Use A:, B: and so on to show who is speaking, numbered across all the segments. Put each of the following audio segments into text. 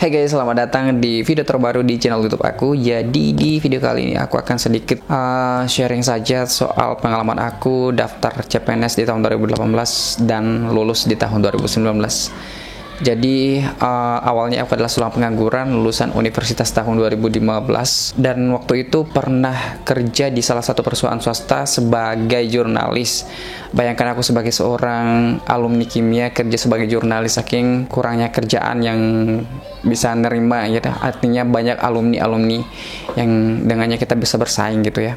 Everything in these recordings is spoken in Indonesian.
A: Hey guys, selamat datang di video terbaru di channel YouTube aku. Jadi di video kali ini aku akan sedikit sharing saja soal pengalaman aku daftar CPNS di tahun 2018 dan lulus di tahun 2019. Jadi awalnya aku adalah seorang pengangguran lulusan universitas tahun 2015 dan waktu itu pernah kerja di salah satu perusahaan swasta sebagai jurnalis. Bayangkan aku sebagai seorang alumni kimia kerja sebagai jurnalis, saking kurangnya kerjaan yang bisa nerima gitu. Artinya banyak alumni yang dengannya kita bisa bersaing gitu ya.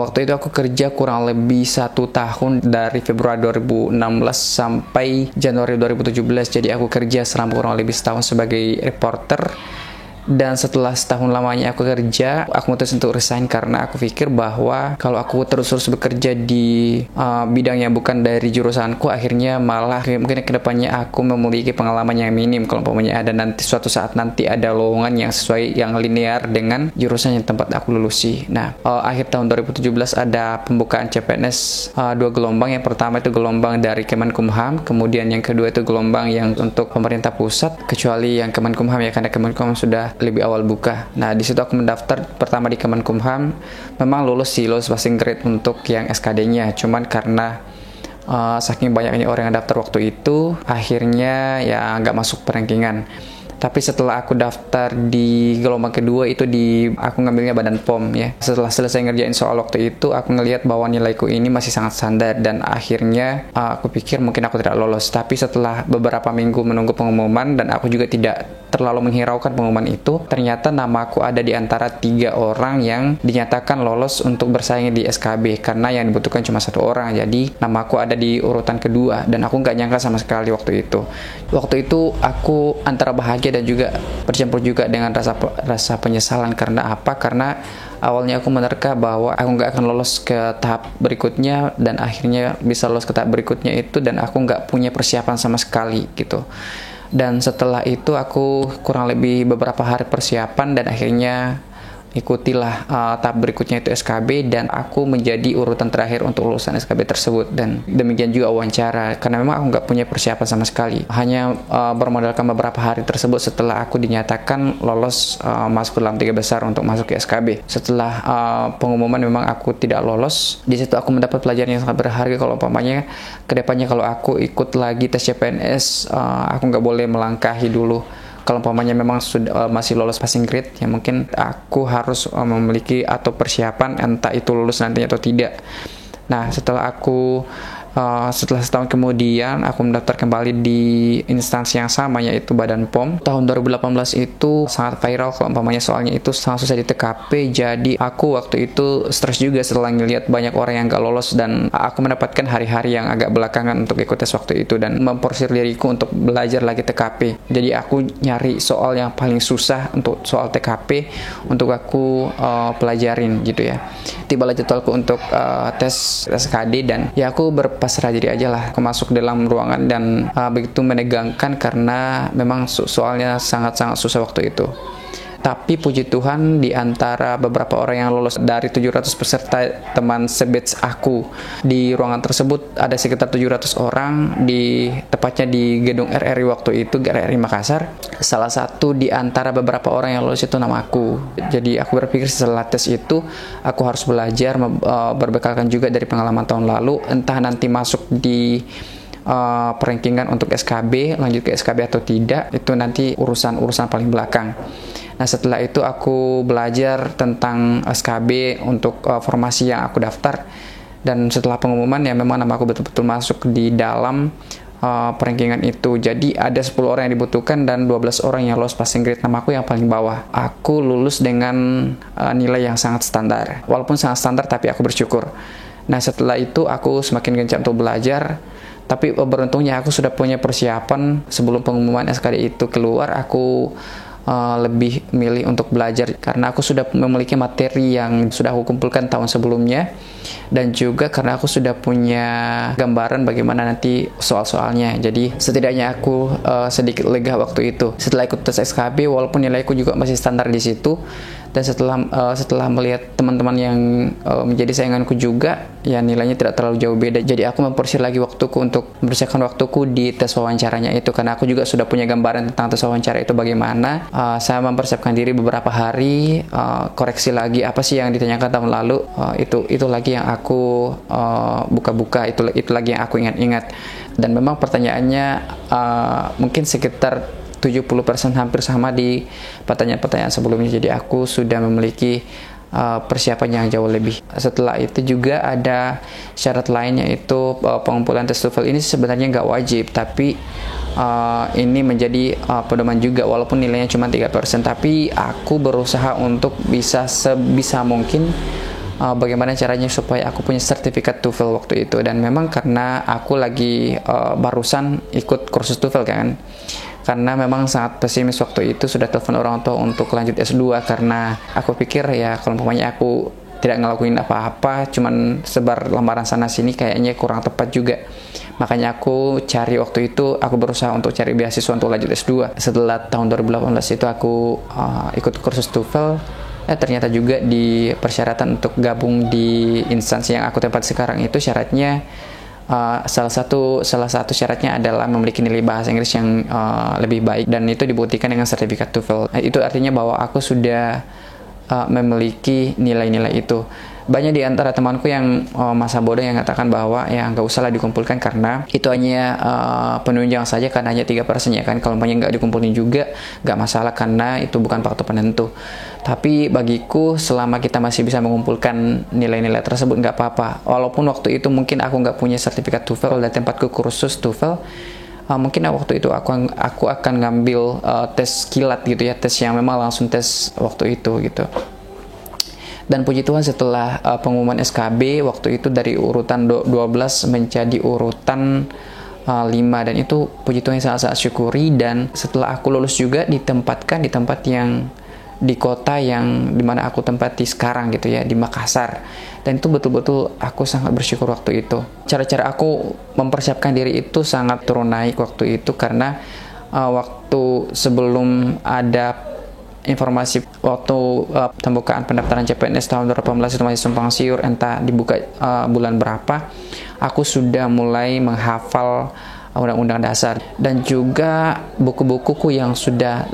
A: Waktu itu aku kerja kurang lebih 1 tahun dari Februari 2016 sampai Januari 2017. Jadi aku kerja selama kurang lebih setahun sebagai reporter. Dan setelah setahun lamanya aku kerja, aku memutus untuk resign karena aku pikir bahwa kalau aku terus-terus bekerja di bidang yang bukan dari jurusanku, akhirnya malah mungkin kedepannya aku memiliki pengalaman yang minim kalau umpamanya ada nanti suatu saat nanti ada lowongan yang sesuai yang linear dengan jurusan yang tempat aku lulusi. Nah, akhir tahun 2017 ada pembukaan CPNS 2 gelombang. Yang pertama itu gelombang dari Kemenkumham, kemudian yang kedua itu gelombang yang untuk pemerintah pusat, kecuali yang Kemenkumham ya, karena Kemenkumham sudah lebih awal buka. Nah, di situ aku mendaftar pertama di Kemenkumham. Memang lulus passing grade untuk yang SKD-nya. Cuman karena saking banyaknya orang yang daftar waktu itu, akhirnya ya nggak masuk rankingan. Tapi setelah aku daftar di gelombang kedua itu aku ngambilnya Badan POM ya. Setelah selesai ngerjain soal waktu itu, aku ngelihat bahwa nilaiku ini masih sangat standar dan akhirnya aku pikir mungkin aku tidak lolos. Tapi setelah beberapa minggu menunggu pengumuman dan aku juga tidak terlalu menghiraukan pengumuman itu, ternyata namaku ada di antara 3 orang yang dinyatakan lolos untuk bersaing di SKB karena yang dibutuhkan cuma 1 orang. Jadi namaku ada di urutan kedua dan aku nggak nyangka sama sekali waktu itu. Waktu itu aku antara bahagia dan juga bercampur juga dengan rasa penyesalan. Karena apa? Karena awalnya aku menerka bahwa aku nggak akan lolos ke tahap berikutnya dan akhirnya bisa lolos ke tahap berikutnya itu dan aku nggak punya persiapan sama sekali gitu. Dan setelah itu aku kurang lebih beberapa hari persiapan dan akhirnya ikutilah tahap berikutnya itu SKB dan aku menjadi urutan terakhir untuk lulusan SKB tersebut. Dan demikian juga wawancara karena memang aku nggak punya persiapan sama sekali, hanya bermodalkan beberapa hari tersebut setelah aku dinyatakan lolos masuk dalam 3 besar untuk masuk ke SKB. Setelah pengumuman memang aku tidak lolos. Di situ aku mendapat pelajaran yang sangat berharga kalau umpamanya kedepannya kalau aku ikut lagi tes CPNS, aku nggak boleh melangkahi dulu. Kalau umpamanya memang sudah masih lolos passing grade, ya mungkin aku harus memiliki atau persiapan entah itu lulus nantinya atau tidak. Nah, setelah setahun kemudian aku mendaftar kembali di instansi yang sama yaitu Badan POM. Tahun 2018 itu sangat viral kalau umpamanya soalnya itu sangat susah di TKP. Jadi aku waktu itu stres juga setelah ngelihat banyak orang yang gak lolos dan aku mendapatkan hari-hari yang agak belakangan untuk ikut tes waktu itu dan memporsir diriku untuk belajar lagi TKP. Jadi aku nyari soal yang paling susah untuk soal TKP untuk aku pelajarin gitu ya. Tibalah jadwalku untuk tes SKD dan ya aku berpasrah diri aja lah. Aku masuk dalam ruangan dan begitu menegangkan karena memang soalnya sangat-sangat susah waktu itu. Tapi puji Tuhan di antara beberapa orang yang lolos dari 700 peserta teman sebatch aku di ruangan tersebut ada sekitar 700 orang tepatnya di gedung RRI waktu itu, RRI Makassar. Salah satu di antara beberapa orang yang lolos itu nama aku. Jadi aku berpikir setelah tes itu aku harus belajar berbekalkan juga dari pengalaman tahun lalu, entah nanti masuk di perankingan untuk SKB, lanjut ke SKB atau tidak, itu nanti urusan paling belakang. Nah, setelah itu aku belajar tentang SKB untuk formasi yang aku daftar. Dan setelah pengumuman ya memang nama aku betul-betul masuk di dalam perankingan itu. Jadi ada 10 orang yang dibutuhkan dan 12 orang yang lolos passing grade. Nama aku yang paling bawah. Aku lulus dengan nilai yang sangat standar. Walaupun sangat standar tapi aku bersyukur. Nah, setelah itu aku semakin gencar untuk belajar. Tapi beruntungnya aku sudah punya persiapan sebelum pengumuman SKD itu keluar. Aku lebih milih untuk belajar karena aku sudah memiliki materi yang sudah aku kumpulkan tahun sebelumnya dan juga karena aku sudah punya gambaran bagaimana nanti soal-soalnya. Jadi setidaknya aku sedikit lega waktu itu. Setelah ikut tes SKB walaupun nilaiku juga masih standar di situ, Dan setelah melihat teman-teman yang menjadi sainganku juga, ya nilainya tidak terlalu jauh beda. Jadi aku memporsir lagi waktuku untuk mempersiapkan waktuku di tes wawancaranya itu, karena aku juga sudah punya gambaran tentang tes wawancara itu bagaimana. Saya mempersiapkan diri beberapa hari, koreksi lagi apa sih yang ditanyakan tahun lalu. Itu lagi yang aku buka-buka, itu lagi yang aku ingat-ingat. Dan memang pertanyaannya mungkin sekitar 70% hampir sama di pertanyaan-pertanyaan sebelumnya. Jadi aku sudah memiliki persiapan yang jauh lebih. Setelah itu juga ada syarat lain, yaitu pengumpulan tes TOEFL ini sebenarnya nggak wajib, tapi ini menjadi pedoman juga, walaupun nilainya cuma 3%, tapi aku berusaha untuk bisa sebisa mungkin bagaimana caranya supaya aku punya sertifikat TOEFL waktu itu. Dan memang karena aku lagi barusan ikut kursus TOEFL kan, karena memang sangat pesimis waktu itu, sudah telepon orang tua untuk lanjut S2, karena aku pikir ya kalau umpamanya aku tidak ngelakuin apa-apa, cuman sebar lamaran sana sini, kayaknya kurang tepat juga. Makanya aku cari waktu itu, aku berusaha untuk cari beasiswa untuk lanjut S2. Setelah tahun 2018 itu aku ikut kursus TOEFL. Ternyata juga di persyaratan untuk gabung di instansi yang aku tempat sekarang itu syaratnya salah satu syaratnya adalah memiliki nilai bahasa Inggris yang lebih baik, dan itu dibuktikan dengan sertifikat TOEFL. Itu artinya bahwa aku sudah memiliki nilai-nilai itu. Banyak di antara temanku yang masa bodoh yang mengatakan bahwa ya nggak usah lah dikumpulkan karena itu hanya penunjang saja, karena hanya 3% ya kan. Kalau nggak dikumpulin juga nggak masalah, karena itu bukan faktor penentu. Tapi bagiku selama kita masih bisa mengumpulkan nilai-nilai tersebut nggak apa-apa. Walaupun waktu itu mungkin aku nggak punya sertifikat TOEFL dan tempatku kursus TOEFL, mungkin waktu itu aku akan ngambil tes kilat gitu ya, tes yang memang langsung tes waktu itu gitu. Dan puji Tuhan setelah pengumuman SKB waktu itu dari urutan 12 menjadi urutan 5, dan itu puji Tuhan sangat-sangat syukuri. Dan setelah aku lulus juga ditempatkan di tempat yang di kota yang dimana aku tempati sekarang gitu ya, di Makassar. Dan itu betul-betul aku sangat bersyukur waktu itu. Cara-cara aku mempersiapkan diri itu sangat turun naik waktu itu, karena waktu sebelum ada informasi waktu pembukaan pendaftaran CPNS tahun 2018 itu masih simpang siur, entah dibuka bulan berapa, aku sudah mulai menghafal Undang-Undang Dasar, dan juga buku-bukuku yang sudah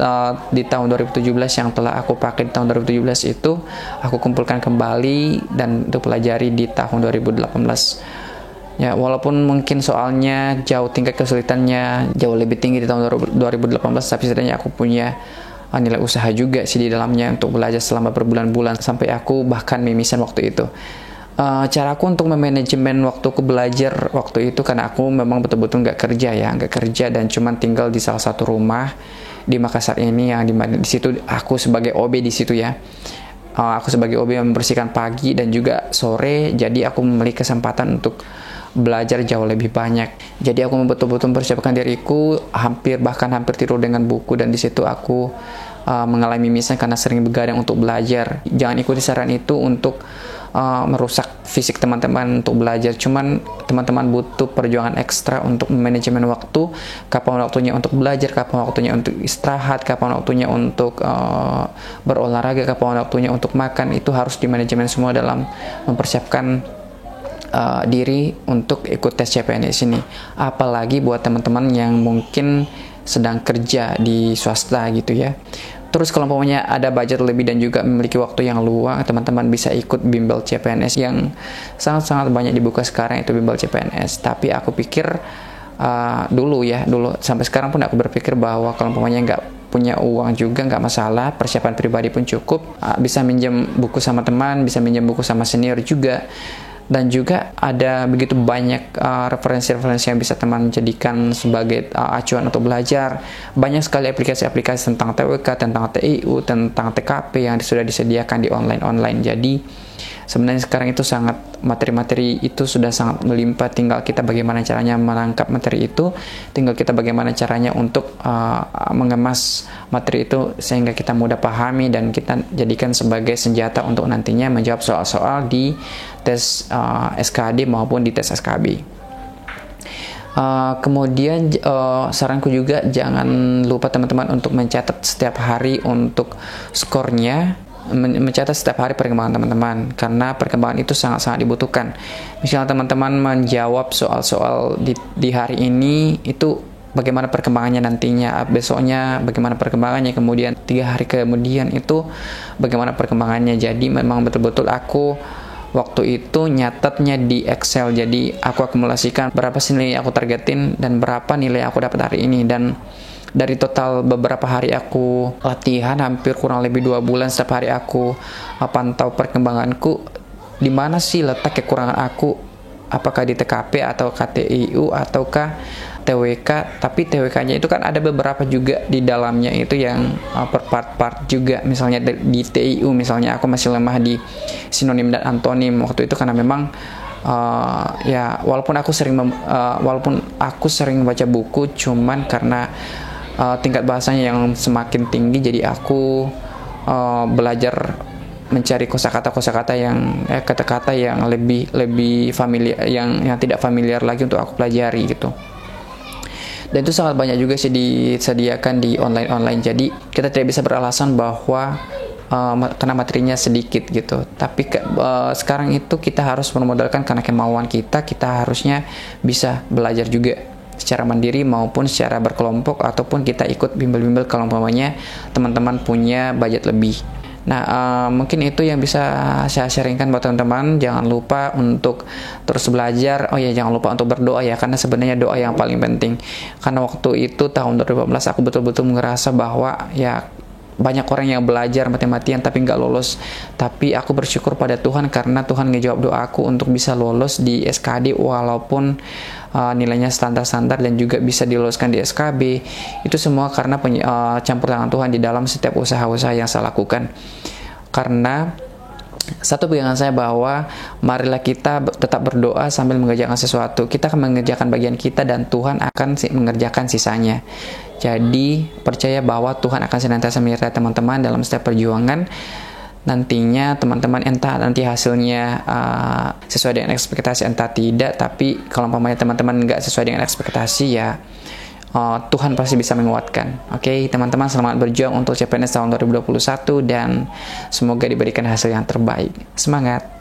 A: di tahun 2017 yang telah aku pakai di tahun 2017 itu aku kumpulkan kembali dan itu pelajari di tahun 2018. Ya, walaupun mungkin soalnya tingkat kesulitannya jauh lebih tinggi di tahun 2018, tapi setidaknya aku punya nilai usaha juga sih di dalamnya untuk belajar selama berbulan-bulan sampai aku bahkan mimisan waktu itu. Caraku untuk memanajemen waktuku belajar waktu itu, karena aku memang betul-betul nggak kerja dan cuman tinggal di salah satu rumah di Makassar ini, yang dimana di situ aku sebagai OB di situ ya. Aku sebagai OB membersihkan pagi dan juga sore, jadi aku memiliki kesempatan untuk belajar jauh lebih banyak. Jadi aku betul-betul mempersiapkan diriku, hampir tidur dengan buku, dan di situ aku mengalami mimisan karena sering begadang untuk belajar. Jangan ikuti saran itu untuk merusak fisik teman-teman untuk belajar. Cuman teman-teman butuh perjuangan ekstra untuk manajemen waktu, kapan waktunya untuk belajar, kapan waktunya untuk istirahat, kapan waktunya untuk berolahraga, kapan waktunya untuk makan. Itu harus dimanajemen semua dalam mempersiapkan diri untuk ikut tes CPNS ini. Apalagi buat teman-teman yang mungkin sedang kerja di swasta gitu ya. Terus kalau umpamanya ada budget lebih dan juga memiliki waktu yang luang, teman-teman bisa ikut bimbel CPNS yang sangat-sangat banyak dibuka sekarang, itu bimbel CPNS. Tapi aku pikir dulu sampai sekarang pun aku berpikir bahwa kalau umpamanya nggak punya uang juga nggak masalah, persiapan pribadi pun cukup, bisa minjem buku sama teman, bisa minjem buku sama senior juga. Dan juga ada begitu banyak referensi-referensi yang bisa teman jadikan sebagai acuan untuk belajar. Banyak sekali aplikasi-aplikasi tentang TWK, tentang TIU, tentang TKP yang sudah disediakan di online. Jadi sebenarnya sekarang itu materi-materi itu sudah sangat melimpah. Tinggal kita bagaimana caranya menangkap materi itu, tinggal kita bagaimana caranya untuk mengemas materi itu sehingga kita mudah pahami dan kita jadikan sebagai senjata untuk nantinya menjawab soal-soal di tes SKD maupun di tes SKB. Kemudian saranku juga jangan lupa teman-teman untuk mencatat setiap hari untuk skornya. mencatat setiap hari perkembangan teman-teman, karena perkembangan itu sangat-sangat dibutuhkan. Misalnya teman-teman menjawab soal-soal di hari ini, itu bagaimana perkembangannya nantinya, besoknya bagaimana perkembangannya, kemudian 3 hari kemudian itu bagaimana perkembangannya. Jadi memang betul-betul aku waktu itu nyatetnya di Excel. Jadi aku akumulasikan berapa sih nilai yang aku targetin dan berapa nilai yang aku dapat hari ini. Dan dari total beberapa hari aku latihan, hampir kurang lebih 2 bulan, setiap hari aku pantau perkembanganku, di mana sih letak kekurangan aku, apakah di TKP atau KTIU ataukah TWK. Tapi TWK-nya itu kan ada beberapa juga di dalamnya itu yang per part-part juga. Misalnya di TIU, misalnya aku masih lemah di sinonim dan antonim waktu itu, karena memang ya walaupun aku sering baca buku, cuman karena tingkat bahasanya yang semakin tinggi, jadi aku belajar mencari kosakata yang kata-kata yang lebih familiar, yang tidak familiar lagi untuk aku pelajari gitu. Dan itu sangat banyak juga sih disediakan di online. Jadi kita tidak bisa beralasan bahwa karena materinya sedikit gitu. Tapi sekarang itu kita harus bermodalkan karena kemauan kita harusnya bisa belajar juga secara mandiri maupun secara berkelompok, ataupun kita ikut bimbel-bimbel kalau umpamanya teman-teman punya budget lebih. Nah, mungkin itu yang bisa saya sharingkan buat teman-teman. Jangan lupa untuk terus belajar. Oh ya, jangan lupa untuk berdoa ya, karena sebenarnya doa yang paling penting. Karena waktu itu tahun 2018 aku betul-betul ngerasa bahwa ya banyak orang yang belajar mati-matian tapi nggak lolos. Tapi aku bersyukur pada Tuhan karena Tuhan ngejawab doaku untuk bisa lolos di SKD walaupun nilainya standar-standar, dan juga bisa diloloskan di SKB. Itu semua karena campur tangan Tuhan di dalam setiap usaha-usaha yang saya lakukan. Karena satu pegangan saya bahwa marilah kita tetap berdoa sambil mengerjakan sesuatu. Kita akan mengerjakan bagian kita dan Tuhan akan mengerjakan sisanya. Jadi percaya bahwa Tuhan akan senantiasa menyertai teman-teman dalam setiap perjuangan. Nantinya teman-teman entah nanti hasilnya sesuai dengan ekspektasi entah tidak, tapi kalau umpamanya teman-teman nggak sesuai dengan ekspektasi ya Tuhan pasti bisa menguatkan. Oke, teman-teman, selamat berjuang untuk CPNS tahun 2021 dan semoga diberikan hasil yang terbaik. Semangat!